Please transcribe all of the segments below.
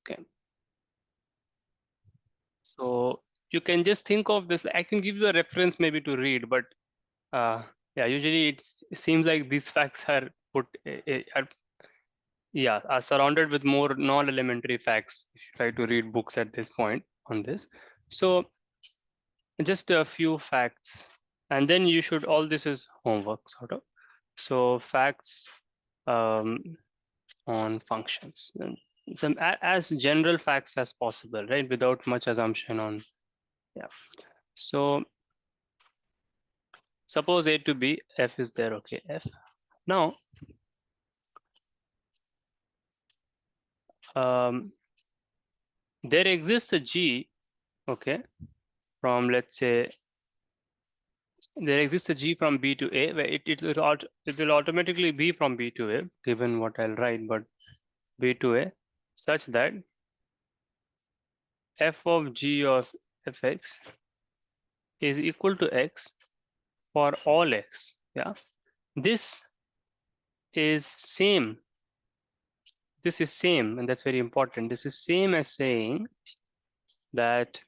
Okay. So you can just think of this. I can give you a reference maybe to read, but yeah, usually it seems like these facts are are surrounded with more non-elementary facts if you try to read books at this point on this. So just a few facts, and then you should, all this is homework sort of. So facts um, on functions, and some as general facts as possible, right, without much assumption on. Yeah. So suppose A to B, F is there, okay, F. Now, there exists a G, okay, from, let's say, there exists a G from B to A, where it will automatically be from B to A, given what I'll write, but B to A, such that F of G of Fx is equal to X for all X, yeah. This is same, and that's very important. This is same as saying that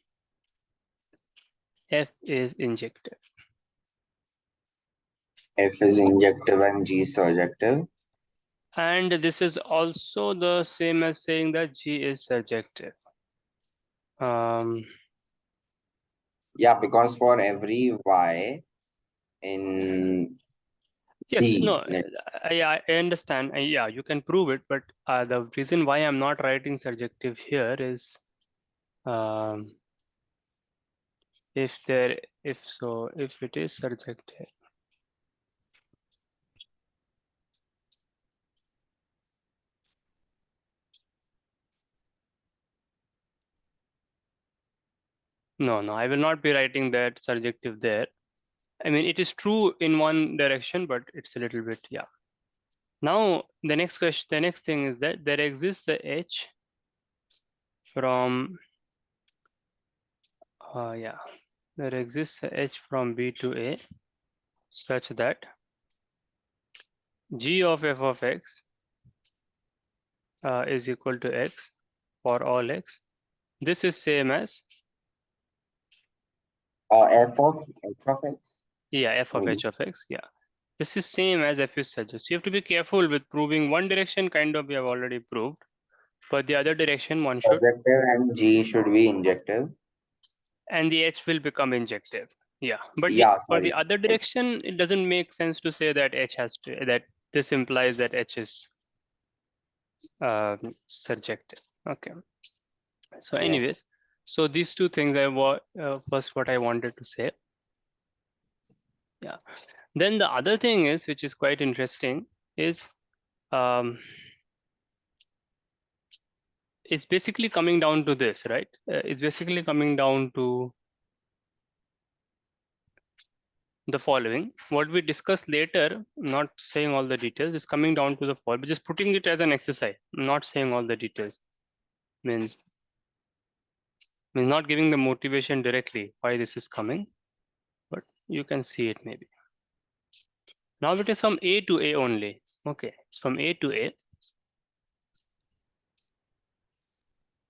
F is injective. F is injective and G is surjective. And this is also the same as saying that G is surjective. Yeah, because for every Y in Yes, D, no, I understand. Yeah, you can prove it, but the reason why I'm not writing surjective here is um, if it is surjective. No, I will not be writing that surjective there. I mean, it is true in one direction, but it's a little bit, yeah. Now, the next thing is that there exists a H from, there exists a H from B to A such that G of F of X is equal to X for all X. This is same as F of H of X. F of H of X. Yeah, this is same as F is suggest. You have to be careful with proving one direction. Kind of, we have already proved, but the other direction one should. Surjective and G should be injective. And the H will become injective. Yeah, but for the Sorry. other direction, it doesn't make sense to say that H has to, that this implies that H is surjective. Okay. So anyways, Yes. so these two things first what I wanted to say. Yeah. Then the other thing is, which is quite interesting, is it's basically coming down to this, right? It's basically coming down to the following. What we discuss later, not saying all the details, is coming down to the following, but just putting it as an exercise, not saying all the details. Means not giving the motivation directly why this is coming, but you can see it maybe. Now it is from A to A only. Okay, it's from A to A.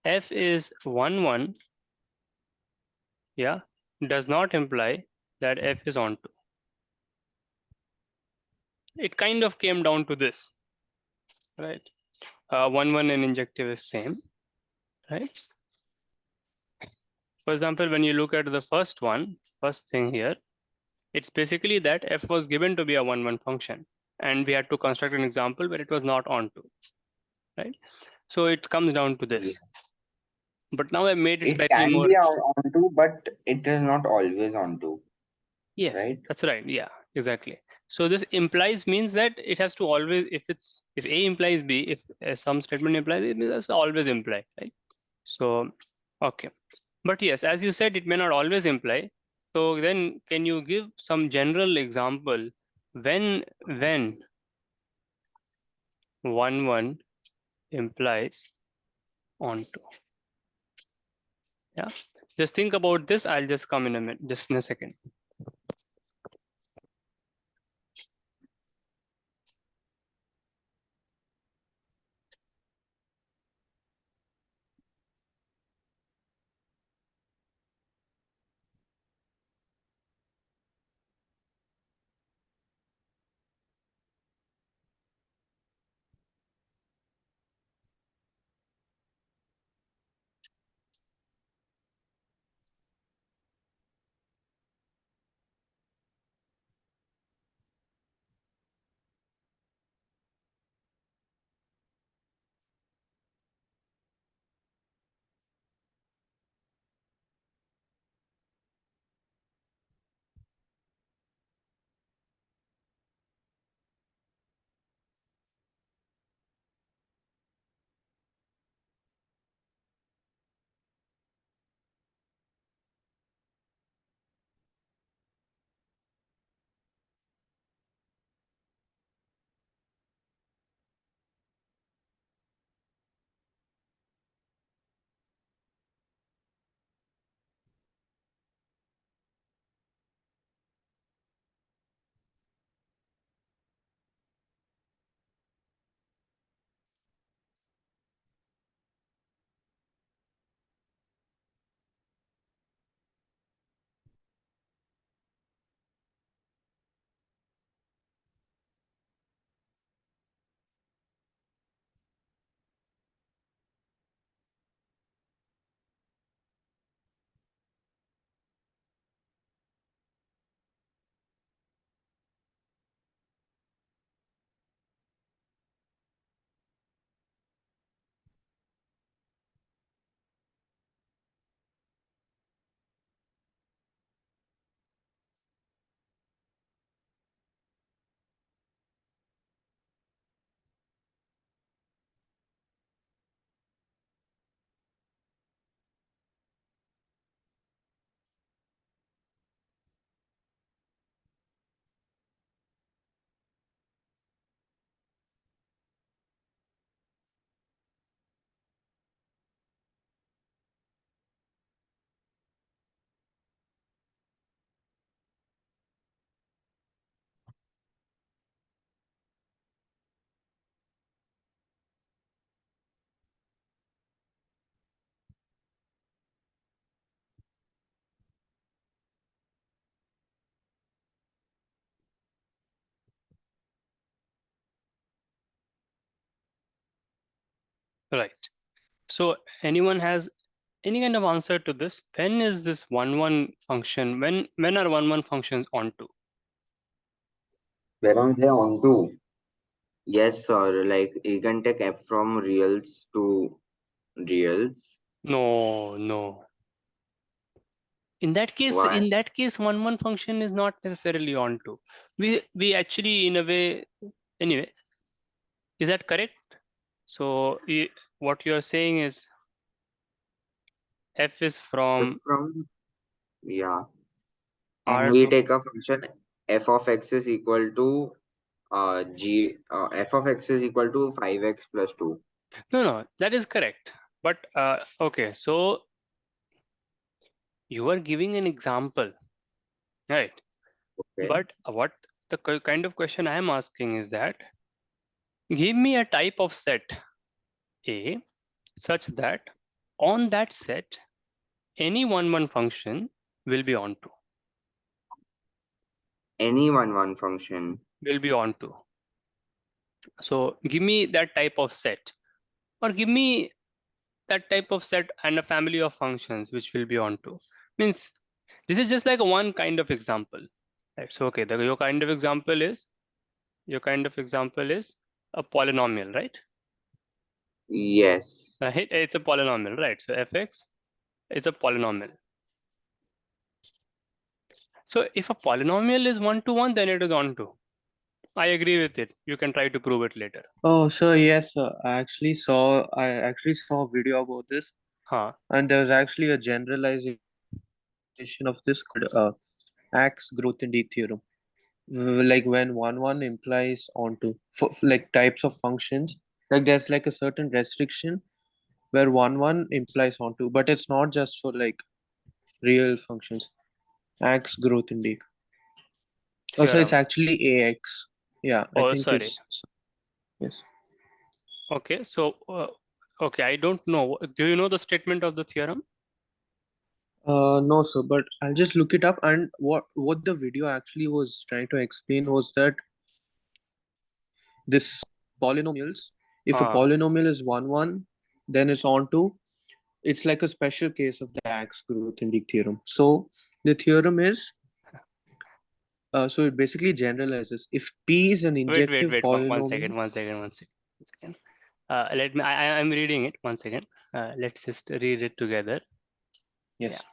F is 1, 1, yeah, does not imply that F is onto. It kind of came down to this, right? 1, 1 and injective is same, right? For example, when you look at the first thing here, it's basically that F was given to be a 1, 1 function, and we had to construct an example where it was not onto, right? So it comes down to this. Yeah. But now I made it It slightly can more. be onto, but it is not always onto. Yes, Right? that's right. Yeah, exactly. So this implies means that it has to always, if A implies B, if some statement implies it, it has to always imply, right? So, okay. But yes, as you said, it may not always imply. So then can you give some general example when 1, 1 implies onto? Yeah. Just think about this. I'll just come in a minute, just in a second. Right. So anyone has any kind of answer to this? When is this one function? When are one functions onto? Where are they on to? Yes, sir. Like you can take f from reals to reals. No, no. Why? In that case, one function is not necessarily onto. We actually in a way anyway. Is that correct? So what you are saying is f is F from from, yeah. And R we to take a function f of x is equal to f of x is equal to 5x plus 2. no, that is correct. But okay, so you are giving an example, right? Okay. But what the kind of question I am asking is that give me a type of set A such that on that set any one function will be onto, Any one function. will be onto. So give me that type of set, or give me that type of set and a family of functions which will be onto. Means this is just like a one kind of example. Right. So okay, your kind of example is a polynomial, right? Yes. It's a polynomial, right? So fx is a polynomial. So if a polynomial is one to one, then it is onto. I agree with it. You can try to prove it later. Oh, so yes, sir. I actually saw a video about this, Huh. and there's actually a generalization of this called Axe growth and D theorem. Like when one implies onto for like types of functions, like there's like a certain restriction where one implies onto, but it's not just for like real functions. Axe growth and D. Oh, so it's Theorem. actually AX. Yeah, I Oh, think sorry. it's yes. Okay. So, okay, I don't know. Do you know the statement of the theorem? No, sir, but I'll just look it up. And what the video actually was trying to explain was that this polynomials, if a Uh, polynomial is one, then it's on to, it's like a special case of the Axe growth indeed theorem. So the theorem is, so it basically generalizes if P is an injective wait. One polynomial. second. One second. Let me. I'm reading it. One second. Let's just read it together. Yeah. Yes.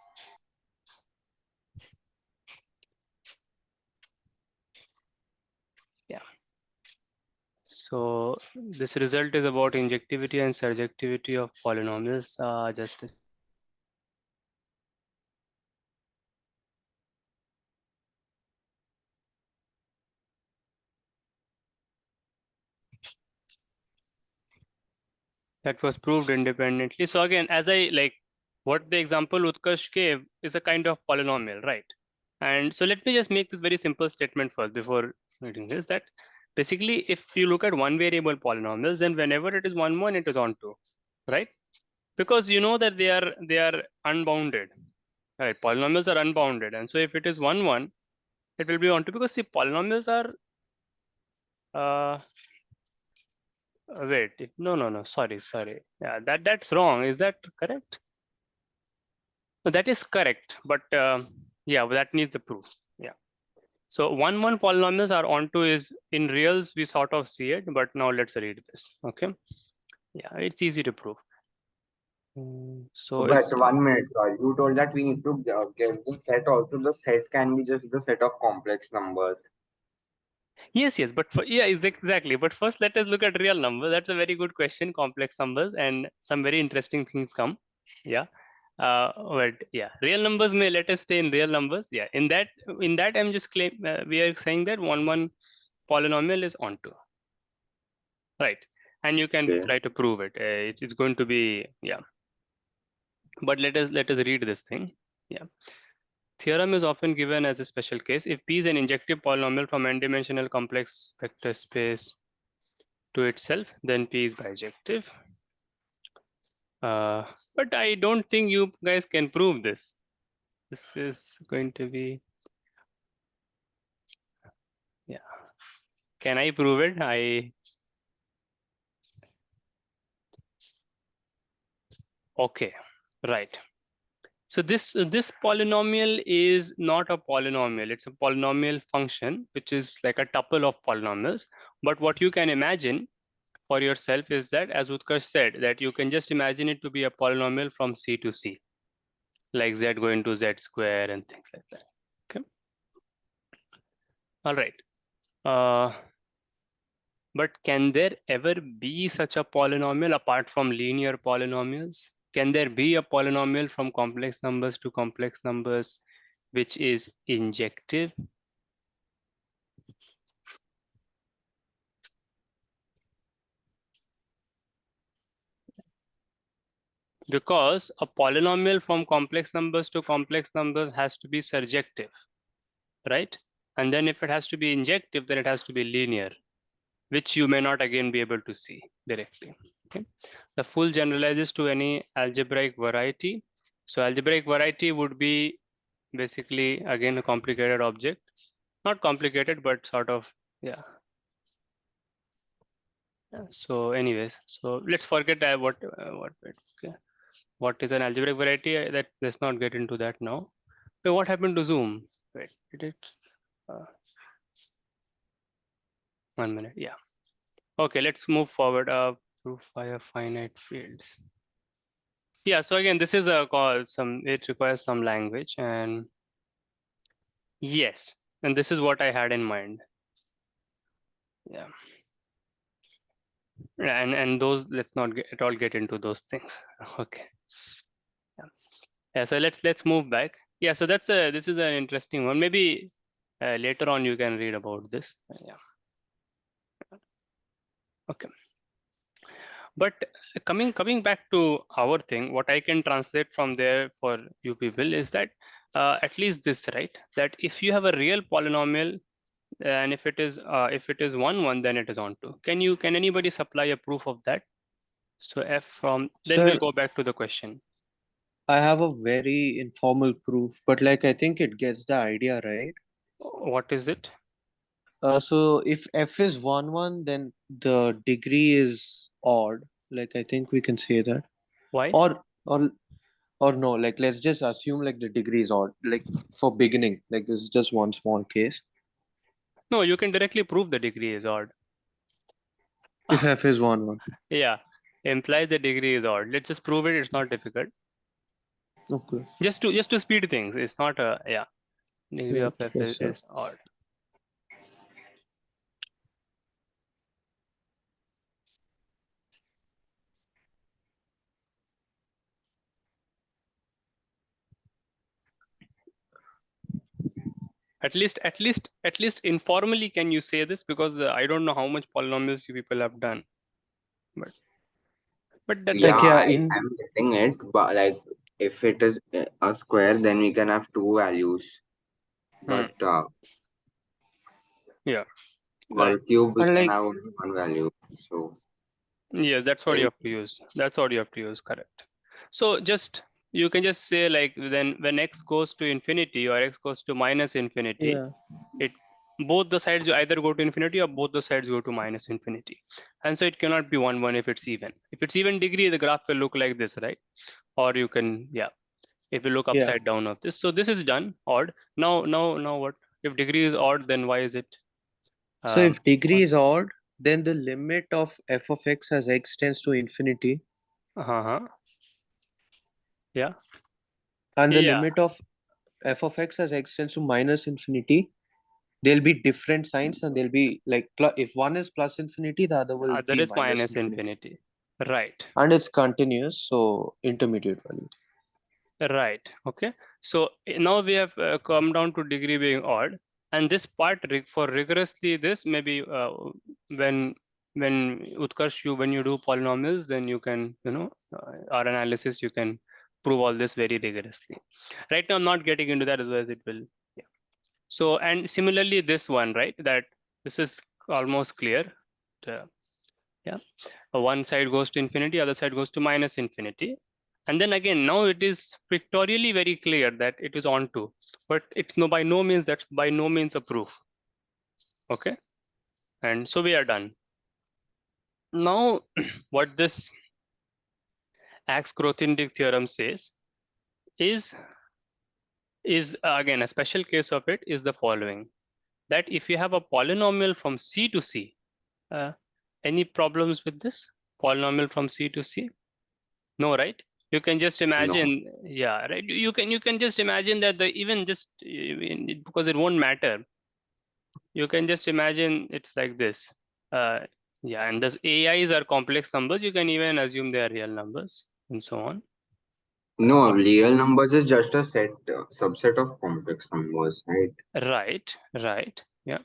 Yeah. So this result is about injectivity and surjectivity of polynomials. Just a that was proved independently. So again, as I like what the example Utkarsh gave is a kind of polynomial, right? And so let me just make this very simple statement first before reading this, that basically if you look at one variable polynomials, then whenever it is one, it is onto, right? Because you know that they are unbounded, right? Polynomials are unbounded. And so if it is one, it will be onto, because see, polynomials are uh, wait, no, sorry. Yeah, that's wrong. Is that correct? No, that is correct, but yeah, that needs the proof. Yeah. So one polynomials are onto is in reals we sort of see it, but now let's read this. Okay. Yeah, it's easy to prove. So But it's 1 minute, sorry. You told that we need to give the set also. The set can be just the set of complex numbers. yes, but yeah, exactly. But first, let us look at real numbers. That's a very good question. Complex numbers and some very interesting things come. Yeah. But yeah, real numbers may let us stay in real numbers. Yeah. In that, I'm just we are saying that one polynomial is onto, right? And you can Okay. try to prove it. It is going to be, yeah. But let us read this thing. Yeah. Theorem is often given as a special case if P is an injective polynomial from n-dimensional complex vector space to itself, then P is bijective. But I don't think you guys can prove this. This is going to be, yeah. Can I prove it? Okay, right. So this polynomial is not a polynomial. It's a polynomial function, which is like a tuple of polynomials. But what you can imagine for yourself is that, as Utkarsh said, that you can just imagine it to be a polynomial from C to C, like Z going to Z square and things like that. Okay. All right. But can there ever be such a polynomial apart from linear polynomials? Can there be a polynomial from complex numbers to complex numbers which is injective? Because a polynomial from complex numbers to complex numbers has to be surjective, right? And then if it has to be injective, then it has to be linear, which you may not again be able to see directly. Okay. The full generalizes to any algebraic variety. So algebraic variety would be basically again a complicated object, not complicated, but sort of, yeah. So anyways, so let's forget okay. What is an algebraic variety? Let's not get into that now. So what happened to Zoom? Wait, did it? Uh, 1 minute. Yeah. Okay, let's move forward. Proof via finite fields. Yeah. So again, this is a call. It requires some language, and yes, and this is what I had in mind. Yeah. And those, let's not get at all get into those things. Okay. Yeah. Yeah. So let's move back. Yeah. So this is an interesting one. Maybe later on you can read about this. Yeah. Okay. But coming back to our thing, what I can translate from there for you people is that at least this, right? That if you have a real polynomial, and if it is 1 1, then it is onto. Can anybody supply a proof of that? So f from, then we'll Sir, go back to the question. I have a very informal proof, but like I think it gets the idea, right? What is it? So if f is 1 1, then the degree is odd. Like I think we can say that. Why? Or no, like let's just assume like the degree is odd. Like for beginning, like this is just one small case. No, you can directly prove the degree is odd. If f is 1 1. Yeah, implies the degree is odd. Let's just prove it. It's not difficult. Okay. Just to speed things. It's not a, yeah. Degree Yes, of f yes, sir. is odd. At least informally can you say this, because I don't know how much polynomials you people have done, but that Yeah, Like again. yeah, I in am getting it, but like if it is a square, then we can have two values. Hmm, But yeah, for right. a cube, we and can like have only one value. So Yes, that's what you very have to use. That's what you have to use, correct. So just, you can just say like, then when x goes to infinity or x goes to minus infinity, yeah, it, both the sides either go to infinity or both the sides go to minus infinity. And so it cannot be 1 1 if it's even. If it's even degree, the graph will look like this, right? Or you can, yeah, if you look yeah. upside down of this. So this is done, odd. Now what? If degree is odd, then why is it? So if degree What? is odd, then the limit of f of x as x tends to infinity, Uh-huh. Yeah. and the Yeah. limit of f of x as x tends to minus infinity, there'll be different signs, and they'll be like if one is plus infinity, the other will Other be is minus minus infinity, infinity. Right. and it's continuous, so intermediate value. Right. Okay. So now we have come down to degree being odd, and this part for rigorously this maybe when Utkarsh, when you do polynomials, then you can, our analysis, you can prove all this very rigorously. Right now I'm not getting into that, otherwise it will. Yeah. So, and similarly this one, right? That this is almost clear. Uh, yeah. One side goes to infinity, other side goes to minus infinity. And then again, now it is pictorially very clear that it is onto, but it's no, by no means, that's by no means a proof. Okay. And so we are done. Now, what this Axe-Grothendieck theorem says is again a special case of it is the following, that if you have a polynomial from C to C, any problems with this polynomial from C to C? No, right? You can just No. imagine, yeah, right? You can just imagine that the even just because it won't matter. You can just imagine it's like this. Yeah, and the AIs are complex numbers. You can even assume they are real numbers and so on. No, real numbers is just a subset of complex numbers, right? Right. Yeah.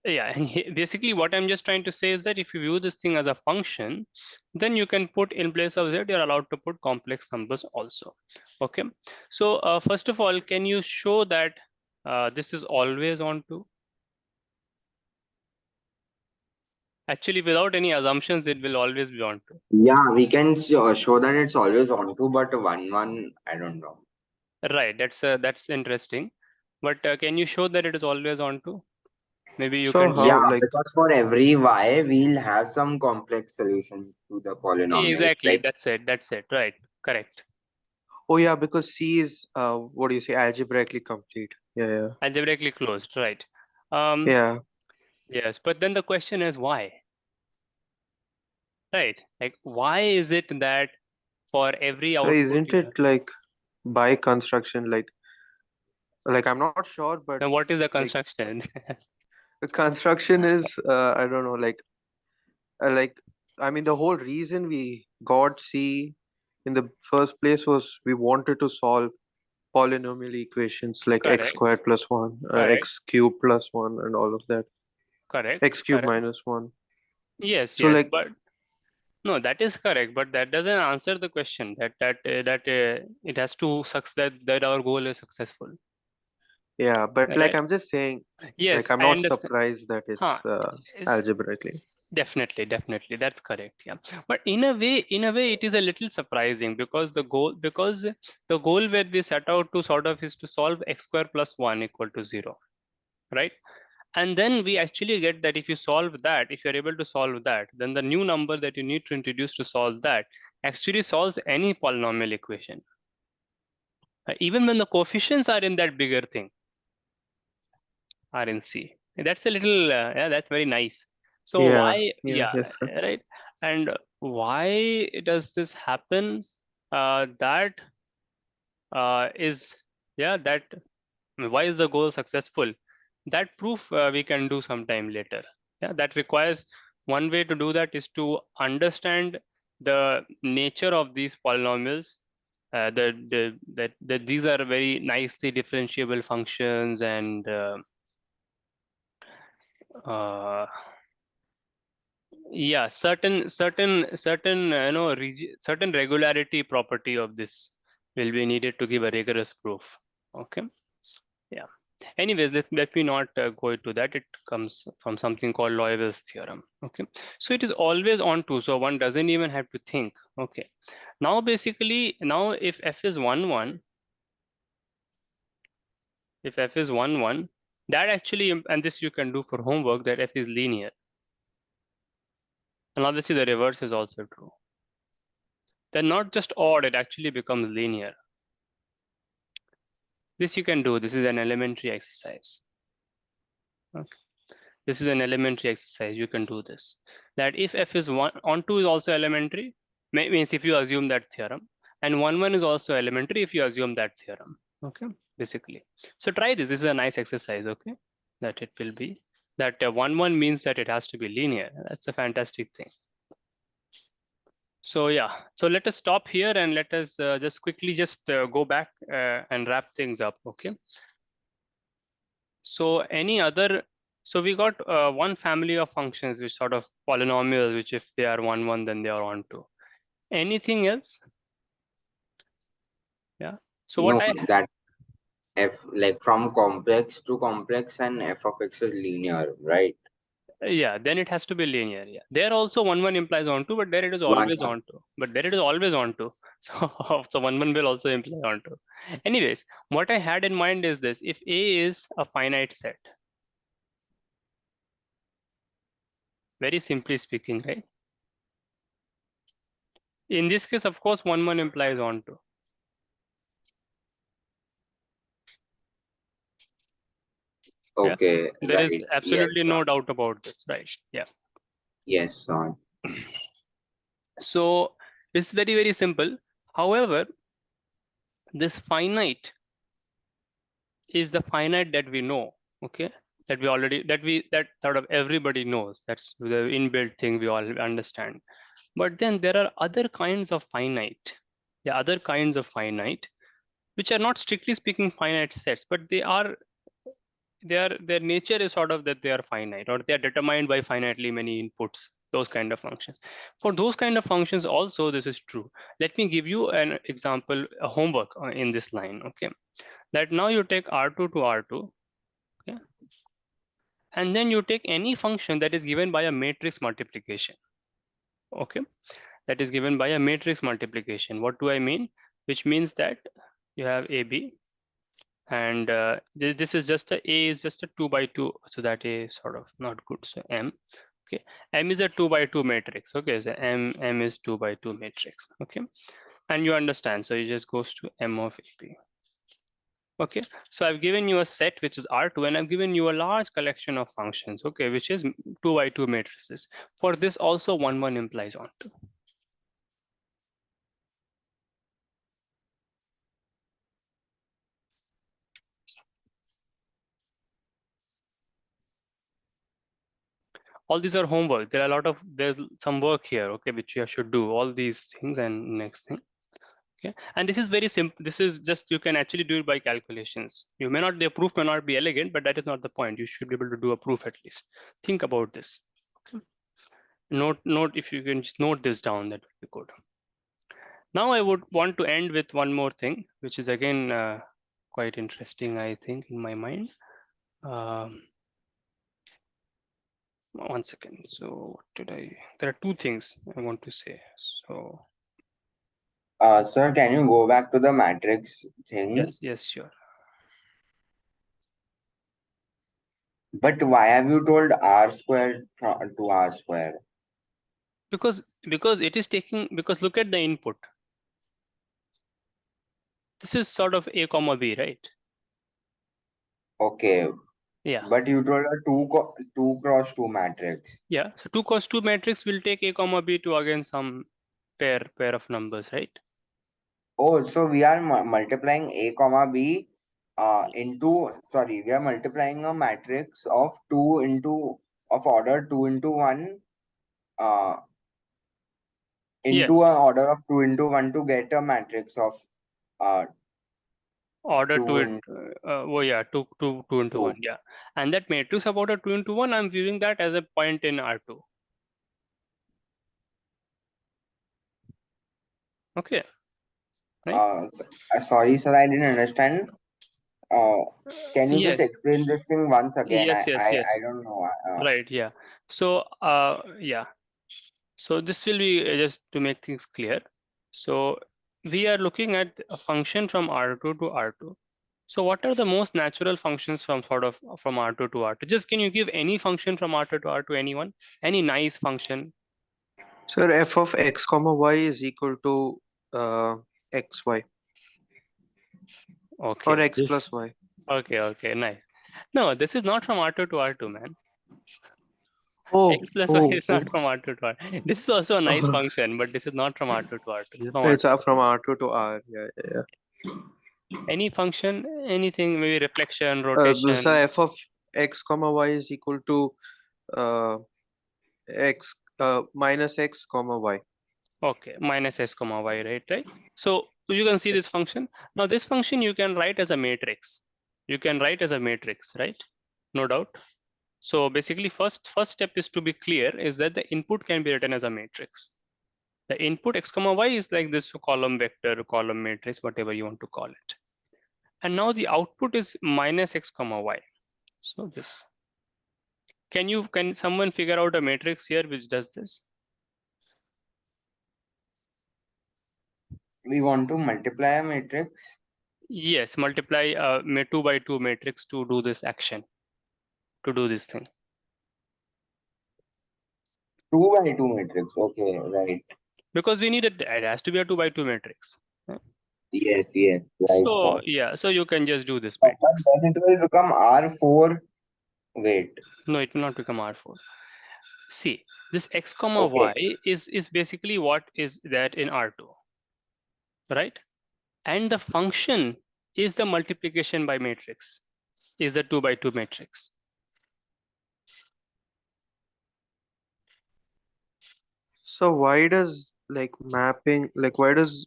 Yeah, and basically what I'm just trying to say is that if you view this thing as a function, then you can put in place of z, you're allowed to put complex numbers also. Okay. So first of all, can you show that this is always on to? Actually, without any assumptions, it will always be on to. Yeah, we can show that it's always onto, but one, I don't know. Right. That's interesting. But can you show that it is always on to? Maybe you So can. how, Yeah, like, because for every y, we'll have some complex solutions to the polynomial. Exactly. Like, That's it. Right. Correct. oh yeah, because C is what do you say, algebraically complete. Yeah, Algebraically closed. Right. yeah, Um, yeah. yes. But then the question is why? Right. Like, why is it that for every So output isn't you have? it like by construction, like I'm not sure, but Now, what is the like construction? the construction is I don't know, like I mean the whole reason we got C in the first place was we wanted to solve polynomial equations like x Correct. squared plus 1, Correct. x cubed plus 1 and all of that, Correct. x cubed Correct. minus 1. Yes. So Yes. like, But no, that is correct. But that doesn't answer the question that it has to succeed, that our goal is successful. yeah, but like Right. I'm just saying, like Yes, I'm I not understand. surprised that Huh. it's It's algebraically. definitely. That's correct. Yeah. But in a way, it is a little surprising because the goal where we set out to sort of is to solve x square plus 1 equal to 0, right? And then we actually get that if you solve that, if you're able to solve that, then the new number that you need to introduce to solve that actually solves any polynomial equation, even when the coefficients are in that bigger thing, are in C. That's a little, yeah, that's very nice. So Yeah, why, yeah, yeah, yes, sir. right. And why does this happen? That is, yeah, that why is the goal successful? That proof we can do sometime later. Yeah, that requires, one way to do that is to understand the nature of these polynomials. That these are very nicely differentiable functions, and uh, yeah, certain certain regularity property of this will be needed to give a rigorous proof. Okay. Yeah. Anyways, let me not go into that. It comes from something called Loyal's theorem. Okay. So it is always on to, so one doesn't even have to think. Okay. Now basically, now if f is 1 1, if f is 1 1, that actually, and this you can do for homework, that f is linear. And obviously the reverse is also true. Then not just odd, it actually becomes linear. This you can do. This is an elementary exercise. Okay. This is an elementary exercise. You can do this. That if f is 1 on 2 is also elementary, means if you assume that theorem, and 1 1 is also elementary if you assume that theorem. Okay, basically. So try this. This is a nice exercise. Okay, that it will be that 1 1 means that it has to be linear. That's a fantastic thing. So yeah, so let us stop here and let us just quickly just go back and wrap things up. Okay. So any other, so we got one family of functions which sort of polynomials, which if they are 1 1, then they are on 2. Anything else? Yeah. So what no, I, that f, like from complex to complex and f of x is linear, right? yeah, then it has to be linear. Yeah. There also 1 1 implies on 2, but there it is One, always on 2. But there it is always on 2. So 1 1 will also imply on 2. Anyways, what I had in mind is this: if A is a finite set, very simply speaking, right? In this case, of course, 1 implies onto. Yeah, Okay, there is right. Yes, absolutely no doubt about this, right? Yeah. yes, sir. So it's very, very simple. However, this finite is the finite that we know, okay? That we already, that sort of everybody knows. That's the inbuilt thing we all understand. But then there are other kinds of finite. Yeah, other kinds of finite, which are not strictly speaking finite sets, but their nature is sort of that they are finite, or they are determined by finitely many inputs, those kind of functions. For those kind of functions also this is true. Let me give you an example, a homework in this line, okay? That now you take R2 to R2, okay? And then you take any function that is given by a matrix multiplication, okay? That is given by a matrix multiplication. What do I mean? Which means that you have AB, and this is just A is just a 2 by 2, so that is sort of not good. So M, okay, M is a 2 by 2 matrix, okay? So M is 2 by 2 matrix, okay? And you understand, so it just goes to M of AP. Okay, so I've given you a set which is R2, and I've given you a large collection of functions, okay, which is 2 by 2 matrices. For this also 1 implies onto. All these are homework. There are a lot of, there's some work here, okay, which you should do all these things. And next thing, okay, and this is very simple. This is just, you can actually do it by calculations. You may not, the proof may not be elegant, but that is not the point. You should be able to do a proof at least. Think about this, okay? Note, if you can just note this down, that would be good. Now I would want to end with one more thing, which is again quite interesting, I think, in my mind. One second. So what did I? There are two things I want to say. So Sir, can you go back to the matrix thing? yes, sure. But why have you told R squared to R square? Because it is taking, because look at the input. This is sort of A comma B, right? Okay, Yeah. but you told a 2 cross 2 matrix. Yeah. So 2 cross 2 matrix will take A comma B to again some pair of numbers, right? Oh, so we are multiplying A comma B into, sorry, we are multiplying a matrix of 2 into, of order 2 into 1 uh, into Yes. an order of 2 into 1 to get a matrix of uh, Order 2 to it. into Oh yeah, two into 1. 2. Yeah. And that matrix of order 2 into 1, I'm viewing that as a point in R2. Okay. Right. Sorry, sir, I didn't understand. Uh, can you just Yes. explain this thing once again? I Yes. don't know. Right. Yeah. So yeah. So this will be just to make things clear. So we are looking at a function from R2 to R2. So what are the most natural functions from sort of from R2 to R2? Just can you give any function from R2 to R2, anyone? Any nice function? Sir, f of x comma y is equal to xy Okay, or x this, plus y. okay, nice. No, this is not from R2 to R2, man. Oh, X plus Y oh, is oh. not from R2 to R2. This is also a nice function, but this is not from R2 to R2. This is from It's R2 to from R2 to R. Yeah. any function, anything, maybe reflection, So rotation. f of x comma y is equal to uh, x minus x comma y. Okay, minus S comma Y, right? So you can see this function. Now this function you can write as a matrix. You can write as a matrix, right? No doubt. So basically first step is to be clear is that the input can be written as a matrix. The input x comma y is like this column vector, column matrix, whatever you want to call it. And now the output is minus x comma y. So this. Can someone figure out a matrix here which does this? We want to multiply a matrix. Yes, multiply a 2 by 2 matrix to do this action, to do this thing. 2 by 2 matrix. Okay, right. because we need it has to be a 2 by 2 matrix. Yes, yes, right, So sir. yeah, so you can just do this But matrix. then it will become R4. Wait. No, it will not become R4. See, this x comma y Okay. is basically what is that in R2, right? And the function is the multiplication by matrix, is the 2 by 2 matrix. So why does why does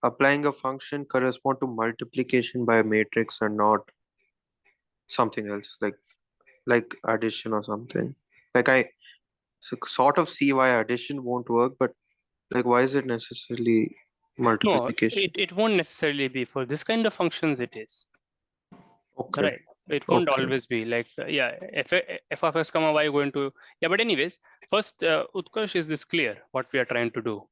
applying a function correspond to multiplication by a matrix and not something else like addition or something? Like I sort of see why addition won't work, but like why is it necessarily No, multiplication? it won't necessarily be for this kind of functions it is. Okay, Right. It won't okay. always be like, yeah, f of x comma y going to, yeah, but anyways, first, Utkarsh, is this clear what we are trying to do?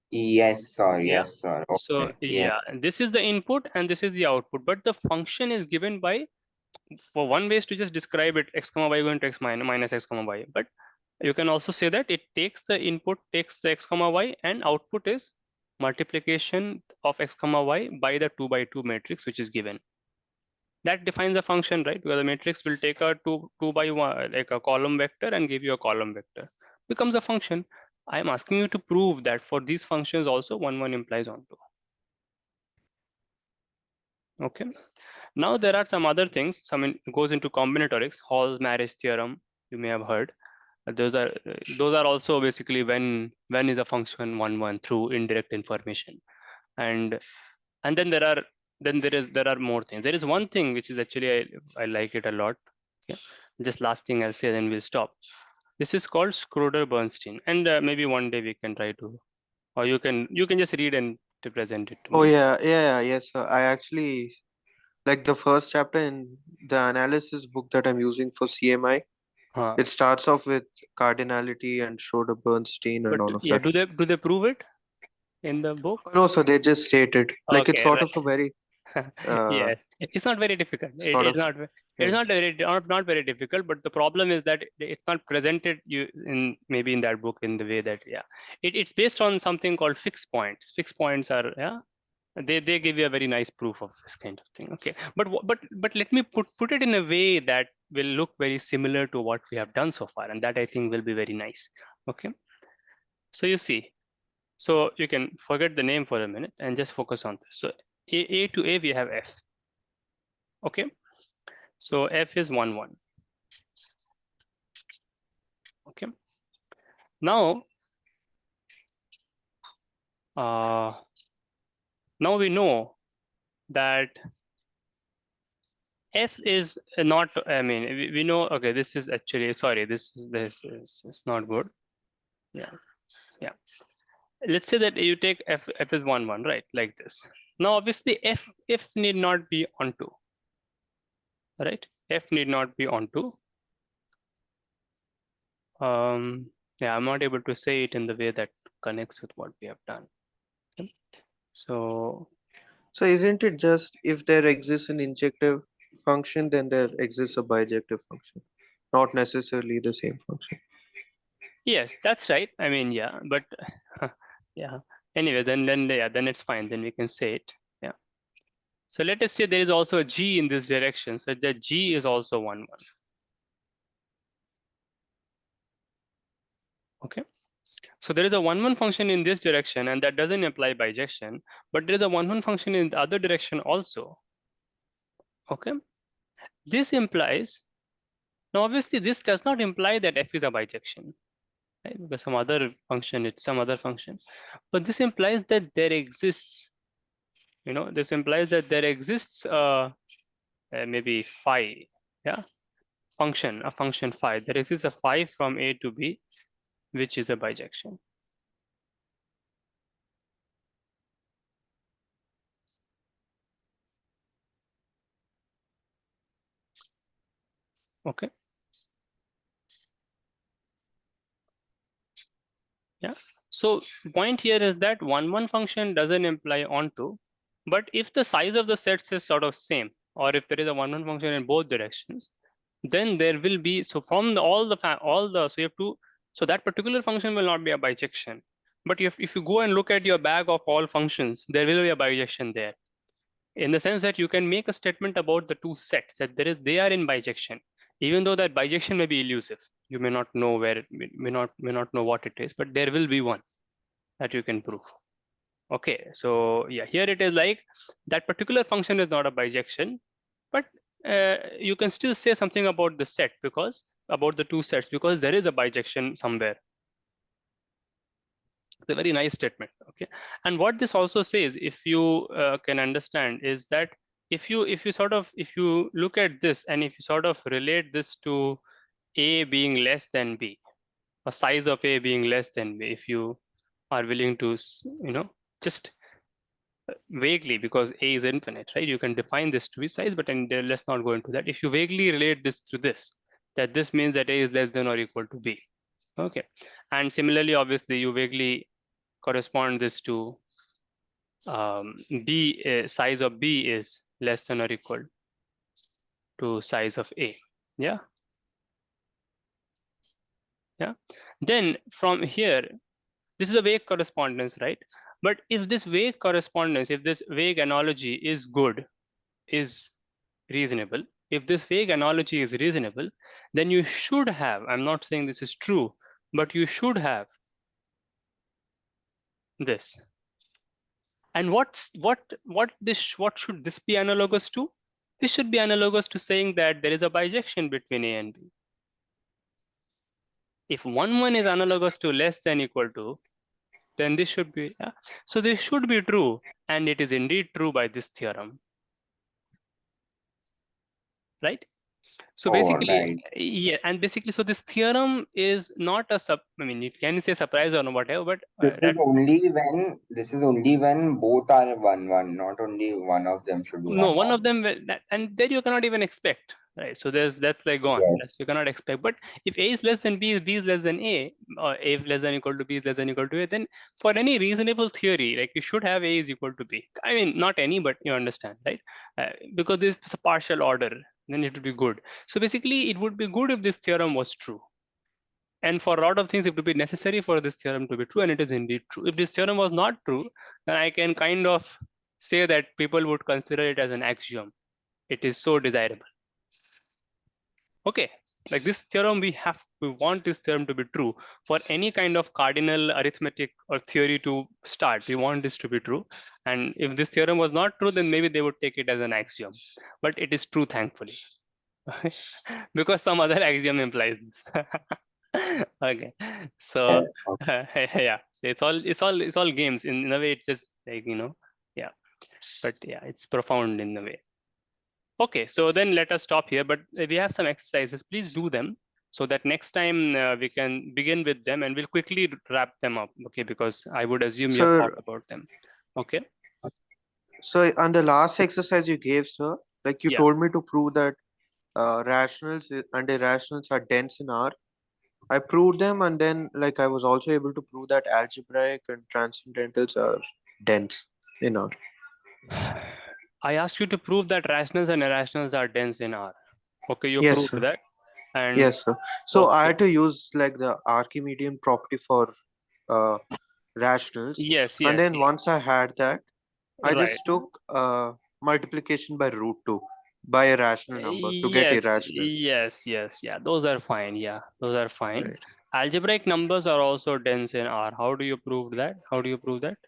Yes, sir. Yeah. Yes, sir. So Okay. Yes. yeah, this is the input and this is the output, but the function is given by, for one ways to just describe it, x comma y going to x minus x comma y, but you can also say that it takes the input, takes the x comma y, and output is multiplication of x comma y by the 2 by 2 matrix which is given. That defines a function, right? Because the matrix will take a two by one, like a column vector, and give you a column vector. Becomes a function. I am asking you to prove that for these functions also 1 implies onto. Okay. Now there are some other things. Some goes into combinatorics. Hall's marriage theorem, you may have heard. Those are also basically when is a function 1 through indirect information, and then there are more things. There is one thing which is actually I like it a lot. Okay, just last thing I'll say, then we'll stop. This is called Schroeder-Bernstein, and maybe one day we can try to, or you can just read and to present it to Oh me. yes, sir. I actually like the first chapter in the analysis book that I'm using for CMI. Huh. It starts off with cardinality and Schroeder-Bernstein and But all of yeah, that. do they prove it in the book? No, so they just state it. Like it's Okay, sort right. of a very Yes, it's not very difficult. sort of It's yes. not very difficult. But the problem is that it's not presented you in maybe in that book in the way that, yeah, it's based on something called fixed points. Fixed points are, yeah, they give you a very nice proof of this kind of thing. Okay, but let me put it in a way that will look very similar to what we have done so far, and that I think will be very nice. Okay, so you see, so you can forget the name for a minute and just focus on this. So a to a we have f. Okay, so f is 1 Okay, now now we know that f is not, I mean, we know, okay, this is actually, sorry, this is not good. Yeah, yeah, let's say that you take f is 1 right, like this. Now obviously f need not be onto, right? F need not be onto. Yeah, I'm not able to say it in the way that connects with what we have done. Okay. So So isn't it just if there exists an injective function, then there exists a bijective function, not necessarily the same function. yes, that's right. I mean, yeah, but yeah. Anyway, then it's fine. Then we can say it. Yeah. So let us say there is also a g in this direction, so that g is also 1. Okay. So there is a 1 function in this direction, and that doesn't imply bijection, but there is a 1 function in the other direction also. Okay. This implies, now obviously this does not imply that f is a bijection, right? Because some other function, it's some other function, but this implies that there exists, this implies that there exists maybe phi, yeah, a function phi. There exists a phi from a to b, which is a bijection. Okay. Yeah. So point here is that 1 function doesn't imply onto, but if the size of the sets is sort of same, or if there is a 1 function in both directions, then there will be, so from all the so you have to, so that particular function will not be a bijection, But if you go and look at your bag of all functions, there will be a bijection there, in the sense that you can make a statement about the two sets that they are in bijection, even though that bijection may be elusive. You may not know where it may not know what it is, but there will be one that you can prove. Okay, so yeah, here it is like that particular function is not a bijection, but you can still say something about the set, because about the two sets, because there is a bijection somewhere. It's a very nice statement. Okay, and what this also says, if you can understand, is that if you look at this and if you sort of relate this to a being less than b, or size of a being less than b, if you are willing to just vaguely, because a is infinite, right? You can define this to be size, but let's not go into that. If you vaguely relate this to this, that this means that a is less than or equal to b. Okay, and similarly, obviously, you vaguely correspond this to b, size of b is less than or equal to size of a. Yeah. Then from here, this is a vague correspondence, right? But if this vague correspondence, if this vague analogy is good, is reasonable, if this vague analogy is reasonable, then you should have, I'm not saying this is true, but you should have this. And what should this be analogous to? This should be analogous to saying that there is a bijection between a and b. If one is analogous to less than equal to, then this should be, yeah. So this should be true, and it is indeed true by this theorem, right? So basically, right. yeah, and basically, so this theorem is not a I mean, you can say surprise or whatever, but This is only when both are 1, 1, not only one of them should be no, 1, one 1. of them and there you cannot even expect, right? So that's like gone. Yes. You cannot expect. But if a is less than b, b is less than a, or a is less than equal to b is less than equal to a, then for any reasonable theory, like you should have a is equal to b. I mean, not any, but you understand, right? Because this is a partial order, then it would be good. So basically, it would be good if this theorem was true. And for a lot of things, it would be necessary for this theorem to be true, and it is indeed true. If this theorem was not true, then I can kind of say that people would consider it as an axiom. It is so desirable. Okay, like this theorem, we want this theorem to be true. For any kind of cardinal arithmetic or theory to start, we want this to be true. And if this theorem was not true, then maybe they would take it as an axiom. But it is true, thankfully. Because some other axiom implies this. Okay, so yeah, so it's all games in a way. It's just like, yeah, but yeah, it's profound in a way. Okay, so then let us stop here, but we have some exercises. Please do them so that next time we can begin with them, and we'll quickly wrap them up. Okay, because I would assume you have thought Sir, about them. Okay. so on the last exercise you gave, sir, like you Yeah. told me to prove that and irrationals are dense in R. I proved them, and then like I was also able to prove that algebraic and transcendentals are dense in R. I asked you to prove that rationals and irrationals are dense in R. Okay, you Yes, proved sir. that. And Yes, sir. So I okay. had to use like the Archimedean property for uh, rationals, Yes, and yes, then once I had that, I right. just took multiplication by root 2 by a rational number to get Yes, irrational. yes. Yeah, those are fine. Yeah, those are fine. Right. Algebraic numbers are also dense in R. How do you prove that? How do you prove that?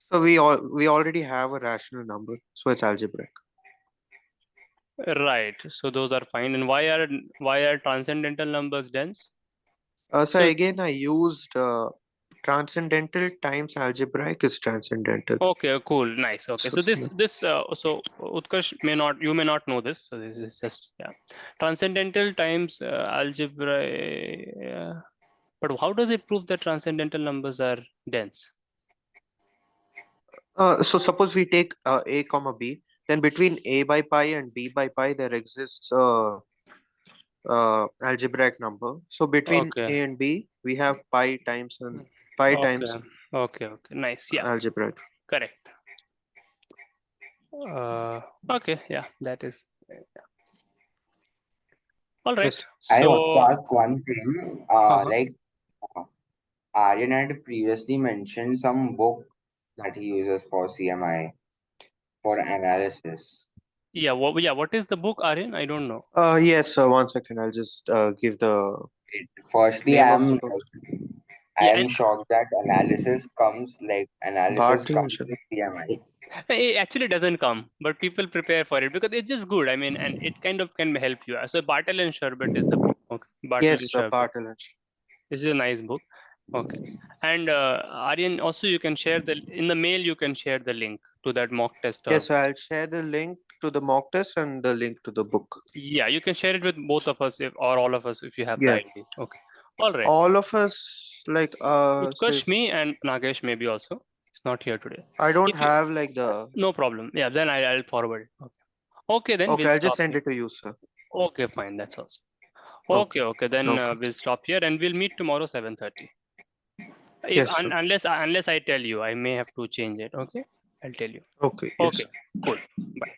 So we already have a rational number, so it's algebraic. Right. So those are fine. And why are transcendental numbers dense? So So again, I used transcendental times algebraic is transcendental. okay, cool, nice. Okay, So so yeah. so Utkarsh you may not know this. So this is just, yeah, transcendental times algebra. But how does it prove that transcendental numbers are dense? So suppose we take a comma b, then between a by pi and b by pi there exists algebraic number. So between Okay. a and b we have pi times and pi Okay. times Okay. Nice. Yeah. algebraic. Correct. Okay. Yeah. That is all right. Yes. I want to So. ask one thing. Uh-huh. Like, Aryan had previously mentioned some book that he uses for CMI for analysis. Yeah, what is the book, Aryan? I don't know. Yes, 1 second. I'll just give the Firstly, name of the book. I Yeah, am and shocked that analysis comes Bartian. with CMI. it actually doesn't come, but people prepare for it because it's just good. I mean, and it kind of can help you. So Bartel and Sherbet is the book. Okay, Bartel and Yes, Sherbet. Bartian. This is a nice book. Okay, and Aryan, also you can share in the mail. You can share the link to that mock test. Yes, I'll share the link to the mock test and the link to the book. Yeah, you can share it with both of us or all of us if you have the Yeah, ID. Okay, all right. all of us like say Utkarsh, me, and Nagesh maybe also. He's not here today. I don't If you, have like the. no problem. Yeah, then I'll forward it. Okay. Okay, then Okay, we'll I'll just stop send here. it to you, sir. Okay, fine. That's awesome. Okay, Okay. Then okay. we'll stop here and we'll meet tomorrow 7:30. If Yes, sir. unless I tell you, I may have to change it. Okay, I'll tell you. Okay, yes. Okay, cool. Bye.